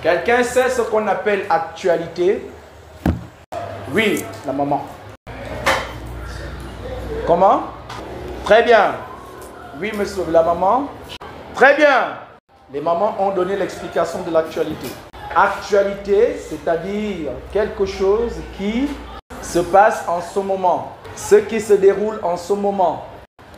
Quelqu'un sait ce qu'on appelle actualité? Oui, la maman. Comment? Très bien. Oui, monsieur, la maman. Très bien. Les mamans ont donné l'explication de l'actualité. Actualité, c'est-à-dire quelque chose qui se passe en ce moment. Ce qui se déroule en ce moment.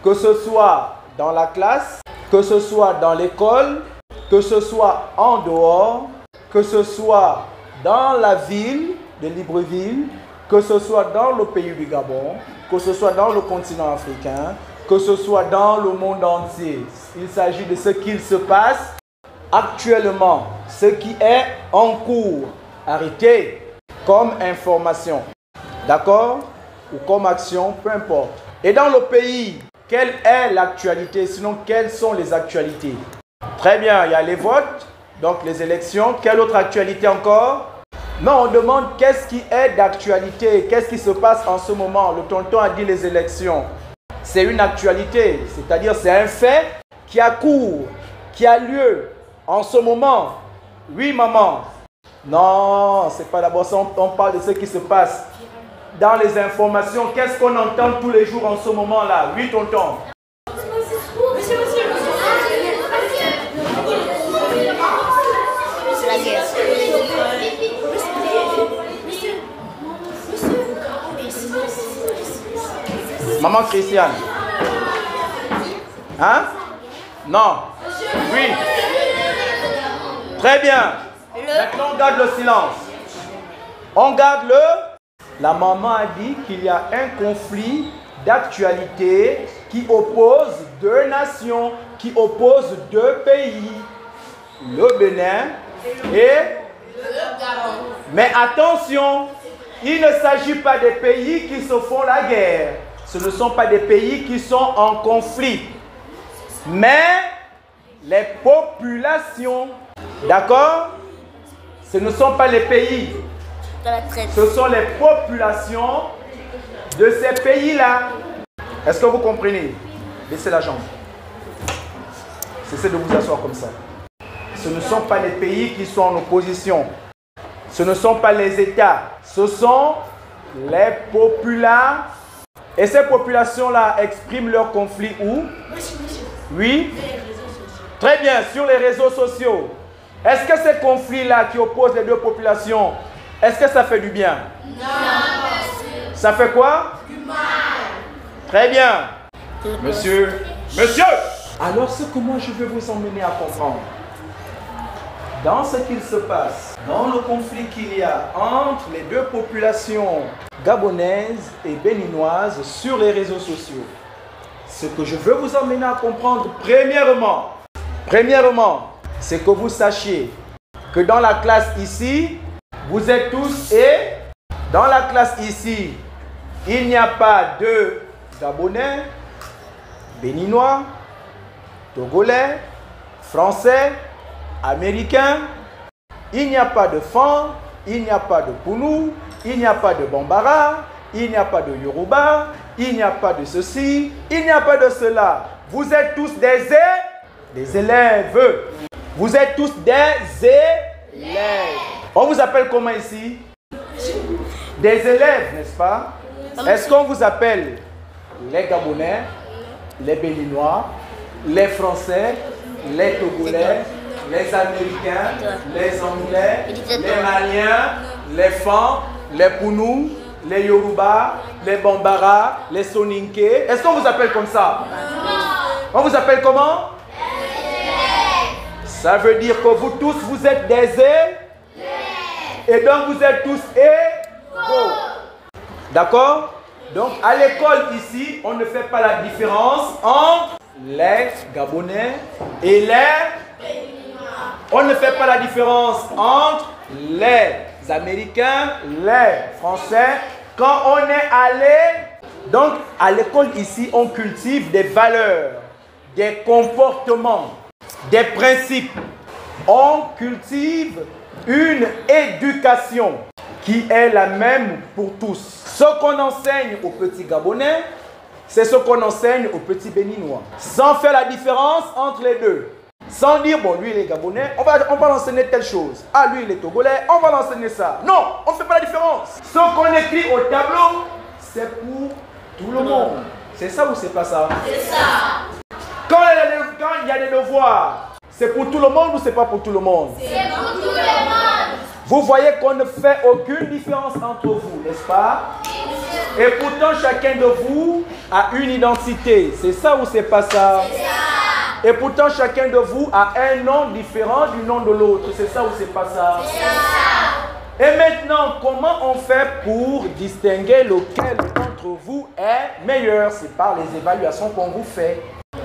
Que ce soit dans la classe, que ce soit dans l'école, que ce soit en dehors, que ce soit dans la ville de Libreville, que ce soit dans le pays du Gabon, que ce soit dans le continent africain, que ce soit dans le monde entier. Il s'agit de ce qu'il se passe actuellement, ce qui est en cours, arrêté comme information, d'accord? Ou comme action, peu importe. Et dans le pays, quelle est l'actualité? Sinon, quelles sont les actualités? Très bien, il y a les votes, donc les élections. Quelle autre actualité encore? Non, on demande qu'est-ce qui est d'actualité, qu'est-ce qui se passe en ce moment. Le tonton a dit les élections. C'est une actualité, c'est-à-dire c'est un fait qui a cours, qui a lieu en ce moment. Oui, maman. Non, c'est pas d'abord ça, on parle de ce qui se passe dans les informations. Qu'est-ce qu'on entend tous les jours en ce moment-là? Oui, tonton. C'est la guerre. Maman Christiane. Hein? Non. Oui. Très bien. Maintenant, on garde le silence. On garde le... La maman a dit qu'il y a un conflit d'actualité qui oppose deux nations, qui oppose deux pays. Le Bénin et... Mais attention, il ne s'agit pas des pays qui se font la guerre. Ce ne sont pas des pays qui sont en conflit. Mais les populations, d'accord? Ce ne sont pas les pays. Ce sont les populations de ces pays-là. Est-ce que vous comprenez? Baissez la jambe. Cessez de vous asseoir comme ça. Ce ne sont pas les pays qui sont en opposition. Ce ne sont pas les États. Ce sont les populations. Et ces populations-là expriment leur conflit où? Oui? Très bien, sur les réseaux sociaux. Est-ce que ces conflits-là qui opposent les deux populations, est-ce que ça fait du bien? Non. Ça fait quoi? Du mal. Très bien. Monsieur, alors ce que moi je veux vous emmener à comprendre, dans ce qu'il se passe, dans le conflit qu'il y a entre les deux populations gabonaises et béninoises sur les réseaux sociaux, ce que je veux vous emmener à comprendre, premièrement, c'est que vous sachiez que dans la classe ici, vous êtes tous et dans la classe ici, il n'y a pas de Gabonais, Béninois, Togolais, Français, Américains. Il n'y a pas de Fan, il n'y a pas de Pounou, il n'y a pas de Bambara, il n'y a pas de Yoruba, il n'y a pas de ceci, il n'y a pas de cela. Vous êtes tous des élèves. Vous êtes tous des élèves. On vous appelle comment ici? Des élèves, n'est-ce pas? Est-ce qu'on vous appelle les Gabonais, les Béninois, les Français, les Togolais, les Américains, les Anglais, les Maliens, les Fans, les Pounous, les Yoruba, les Bambara, les Soninké? Est-ce qu'on vous appelle comme ça? On vous appelle comment? Ça veut dire que vous tous, vous êtes des élèves. Et donc vous êtes tous égaux. D'accord? Donc à l'école ici, on ne fait pas la différence entre les Gabonais et les... On ne fait pas la différence entre les Américains, les Français. Quand on est allé... Donc à l'école ici, on cultive des valeurs, des comportements, des principes. On cultive une éducation qui est la même pour tous. Ce qu'on enseigne aux petits Gabonais, c'est ce qu'on enseigne aux petits Béninois. Sans faire la différence entre les deux. Sans dire, bon, lui il est gabonais, on va l'enseigner telle chose. Ah, lui il est togolais, on va l'enseigner ça. Non, on ne fait pas la différence. Ce qu'on écrit au tableau, c'est pour tout le monde. C'est ça ou c'est pas ça? C'est ça. Quand il y a des devoirs, c'est pour tout le monde ou c'est pas pour tout le monde? C'est pour tout le monde. Vous voyez qu'on ne fait aucune différence entre vous, n'est-ce pas? Et pourtant, chacun de vous a une identité. C'est ça ou c'est pas ça? C'est ça. Et pourtant, chacun de vous a un nom différent du nom de l'autre. C'est ça ou c'est pas ça? C'est ça. Et maintenant, comment on fait pour distinguer lequel d'entre vous est meilleur? C'est par les évaluations qu'on vous fait.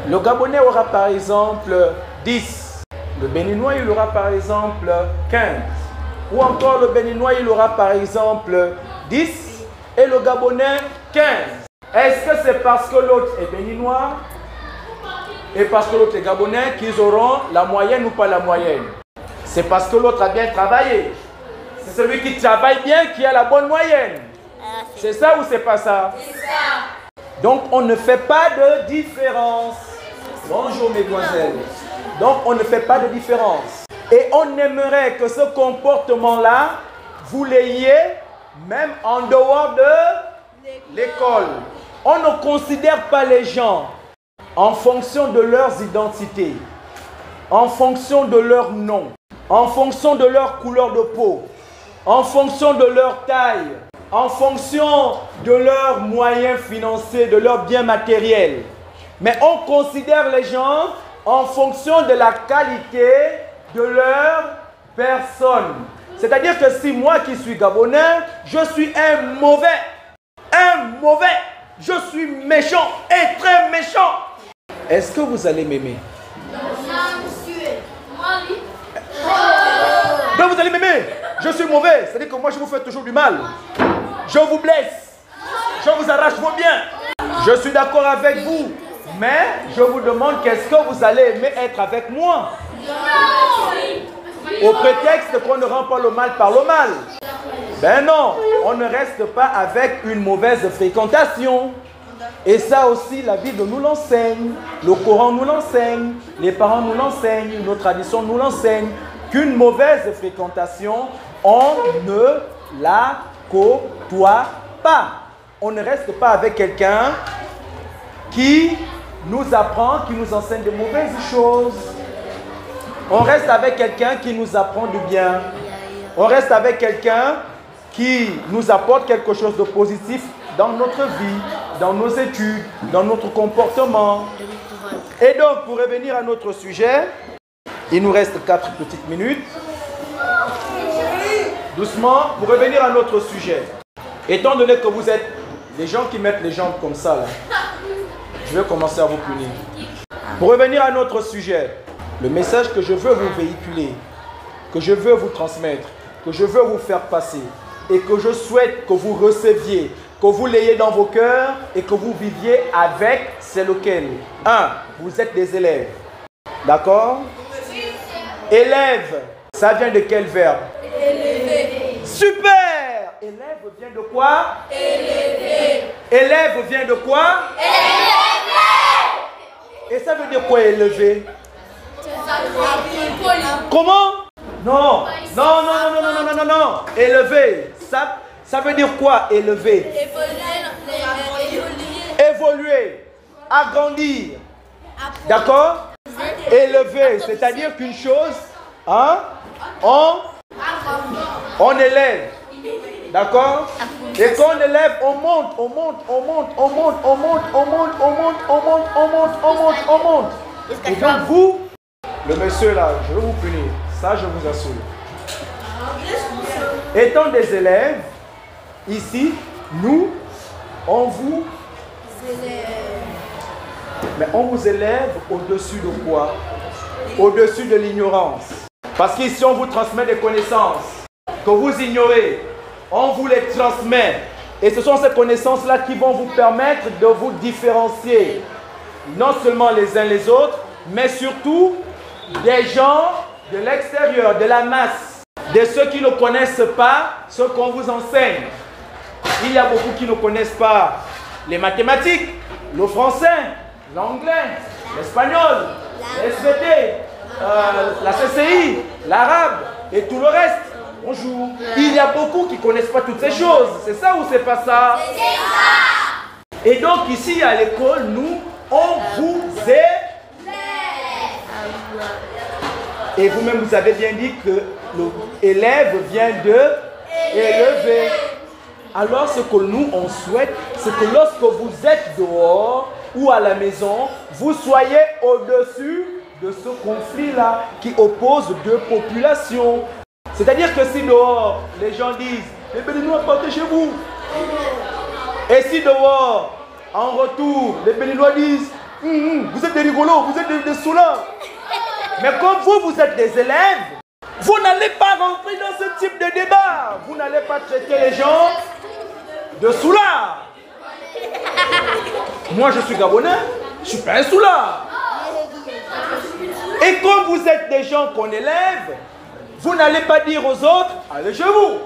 Le Gabonais aura par exemple 10. Le Béninois, il aura par exemple 15. Ou encore le Béninois, il aura par exemple 10. Et le Gabonais, 15. Est-ce que c'est parce que l'autre est Béninois et parce que l'autre est Gabonais qu'ils auront la moyenne ou pas la moyenne? C'est parce que l'autre a bien travaillé. C'est celui qui travaille bien qui a la bonne moyenne. C'est ça ou c'est pas ça? C'est ça. Donc on ne fait pas de différence. Bonjour mesdemoiselles. Donc on ne fait pas de différence. Et on aimerait que ce comportement-là, vous l'ayez même en dehors de l'école. On ne considère pas les gens en fonction de leurs identités, en fonction de leur nom, en fonction de leur couleur de peau, en fonction de leur taille, en fonction de leurs moyens financiers, de leurs biens matériels. Mais on considère les gens en fonction de la qualité de leur personne. C'est-à-dire que si moi qui suis gabonais, je suis un mauvais, je suis méchant et très méchant. Est-ce que vous allez m'aimer? Donc vous allez m'aimer. Je suis mauvais, c'est-à-dire que moi je vous fais toujours du mal. Je vous blesse. Je vous arrache vos biens. Je suis d'accord avec vous. Mais je vous demande qu'est-ce que vous allez aimer être avec moi? Au prétexte qu'on ne rend pas le mal par le mal. Ben non, on ne reste pas avec une mauvaise fréquentation. Et ça aussi, la Bible nous l'enseigne. Le Coran nous l'enseigne. Les parents nous l'enseignent. Nos traditions nous l'enseignent. Qu'une mauvaise fréquentation, on ne la côtoie pas. On ne reste pas avec quelqu'un qui nous apprend, qui nous enseigne de mauvaises choses. On reste avec quelqu'un qui nous apprend du bien. On reste avec quelqu'un qui nous apporte quelque chose de positif dans notre vie, dans nos études, dans notre comportement. Et donc, pour revenir à notre sujet, il nous reste 4 petites minutes. Doucement, pour revenir à notre sujet. Étant donné que vous êtes des gens qui mettent les jambes comme ça, là, je vais commencer à vous punir. Pour revenir à notre sujet, le message que je veux vous véhiculer, que je veux vous transmettre, que je veux vous faire passer et que je souhaite que vous receviez, que vous l'ayez dans vos cœurs et que vous viviez avec, c'est lequel? 1. Vous êtes des élèves. D'accord? Élève, ça vient de quel verbe? Élever. Super! Élève vient de quoi? Élever. Élève vient de quoi? Élever. Et ça veut dire quoi élever? Comment? Non. Non. Élever. Ça veut dire quoi élever? Évoluer. Agrandir. D'accord? Élever, c'est-à-dire qu'une chose, hein, on élève. D'accord? Et quand on élève, on monte. Et donc vous, le monsieur là, je vais vous punir. Ça, je vous assure. Étant des élèves, ici, nous, on vous élève. Mais on vous élève au-dessus de quoi? Au-dessus de l'ignorance. Parce qu'ici, on vous transmet des connaissances que vous ignorez. On vous les transmet. Et ce sont ces connaissances-là qui vont vous permettre de vous différencier. Non seulement les uns les autres, mais surtout des gens de l'extérieur, de la masse, de ceux qui ne connaissent pas ce qu'on vous enseigne. Il y a beaucoup qui ne connaissent pas les mathématiques, le français, l'anglais, l'espagnol, l'SVT. la CCI, l'arabe et tout le reste. Bonjour. Il y a beaucoup qui ne connaissent pas toutes ces choses. C'est ça ou c'est pas ça? C'est ça. Et donc ici à l'école, nous, on vous élève. Et vous-même, vous avez bien dit que l'élève vient de élever. Alors ce que nous, on souhaite, c'est que lorsque vous êtes dehors ou à la maison, vous soyez au-dessus de ce conflit-là qui oppose deux populations. C'est-à-dire que si dehors, les gens disent « Les Béninois, partez chez vous ». Et si dehors, en retour, les Béninois disent « Vous êtes des rigolos, vous êtes des soulants ». Mais comme vous êtes des élèves, vous n'allez pas rentrer dans ce type de débat. Vous n'allez pas traiter les gens de soulards. Moi, je suis Gabonais, je ne suis pas un soulard. Et comme vous êtes des gens qu'on élève, vous n'allez pas dire aux autres, allez chez vous.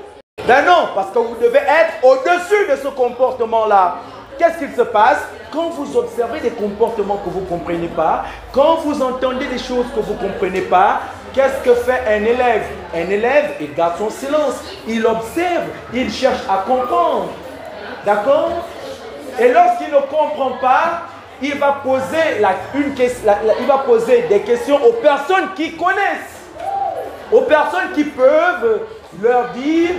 Ben non, parce que vous devez être au-dessus de ce comportement-là. Qu'est-ce qu'il se passe quand vous observez des comportements que vous ne comprenez pas, quand vous entendez des choses que vous ne comprenez pas? Qu'est-ce que fait un élève? Un élève, il garde son silence, il observe, il cherche à comprendre. D'accord? Et lorsqu'il ne comprend pas, il va poser, il va poser des questions aux personnes qui connaissent, aux personnes qui peuvent leur dire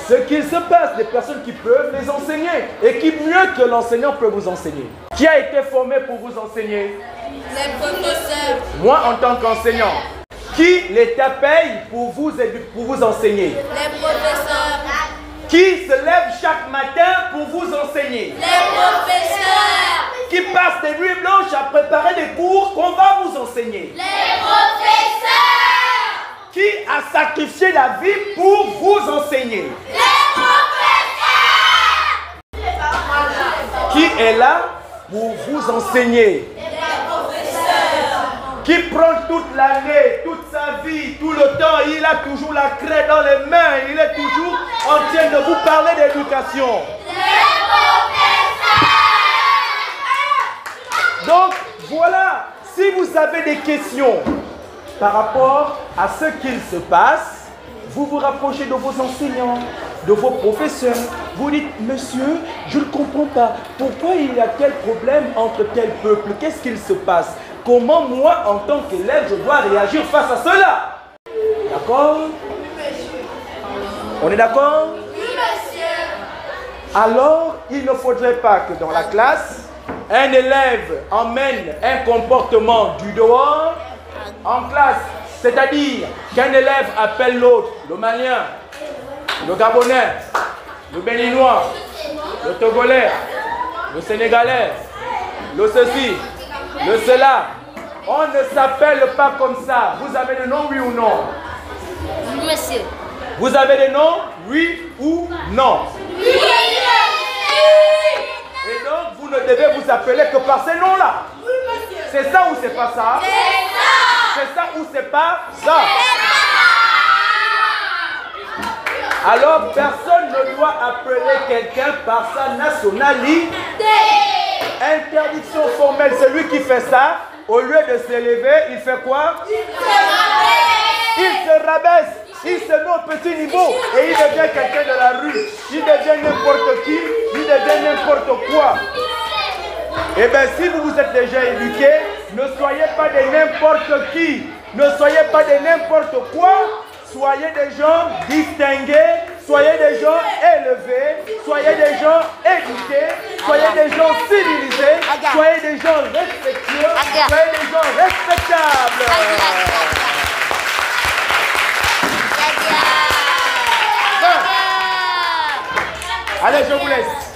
ce qu'il se passe, des personnes qui peuvent les enseigner et qui mieux que l'enseignant peut vous enseigner. Qui a été formé pour vous enseigner? Les professeurs. Moi en tant qu'enseignant. Qui l'État paye pour vous enseigner? Les professeurs. Qui se lève chaque matin pour vous enseigner? Les professeurs. Qui passe des nuits blanches à préparer des cours qu'on va vous enseigner? Les professeurs. Qui a sacrifié la vie pour vous enseigner? Les professeurs. Qui est là pour vous enseigner? Les professeurs. Qui prend toute l'année, toute sa vie, tout le temps, il a toujours la craie dans les mains, il est toujours en train de vous parler d'éducation. Les professeurs. Donc, voilà, si vous avez des questions par rapport à ce qu'il se passe, vous vous rapprochez de vos enseignants, de vos professeurs. Vous dites, monsieur, je ne comprends pas. Pourquoi il y a tel problème entre tel peuple? Qu'est-ce qu'il se passe? Comment moi, en tant qu'élève, je dois réagir face à cela? D'accord? On est d'accord? Oui, monsieur. Alors, il ne faudrait pas que dans la classe, un élève emmène un comportement du dehors en classe, c'est-à-dire qu'un élève appelle l'autre, le Malien, le Gabonais, le Béninois, le Togolais, le Sénégalais, le ceci, le cela. On ne s'appelle pas comme ça. Vous avez des noms, oui ou non? Oui, monsieur. Vous avez des noms, oui ou non? Oui, monsieur. Et donc, vous ne devez vous appeler que par ces noms-là. Oui, monsieur. C'est ça ou c'est pas ça? C'est ça. C'est ça ou c'est pas ça? Alors, personne ne doit appeler quelqu'un par sa nationalité. Interdiction formelle, celui qui fait ça, au lieu de s'élever, il fait quoi? Il se rabaisse. Il se met au petit niveau et il devient quelqu'un de la rue. Il devient n'importe qui, il devient n'importe quoi. Eh bien, si vous vous êtes déjà éduqué, ne soyez pas de n'importe qui, ne soyez pas de n'importe quoi. Soyez des gens distingués, soyez des gens élevés, soyez des gens éduqués, soyez des gens civilisés, soyez des gens respectueux, soyez des gens respectables. Allez, je vous laisse.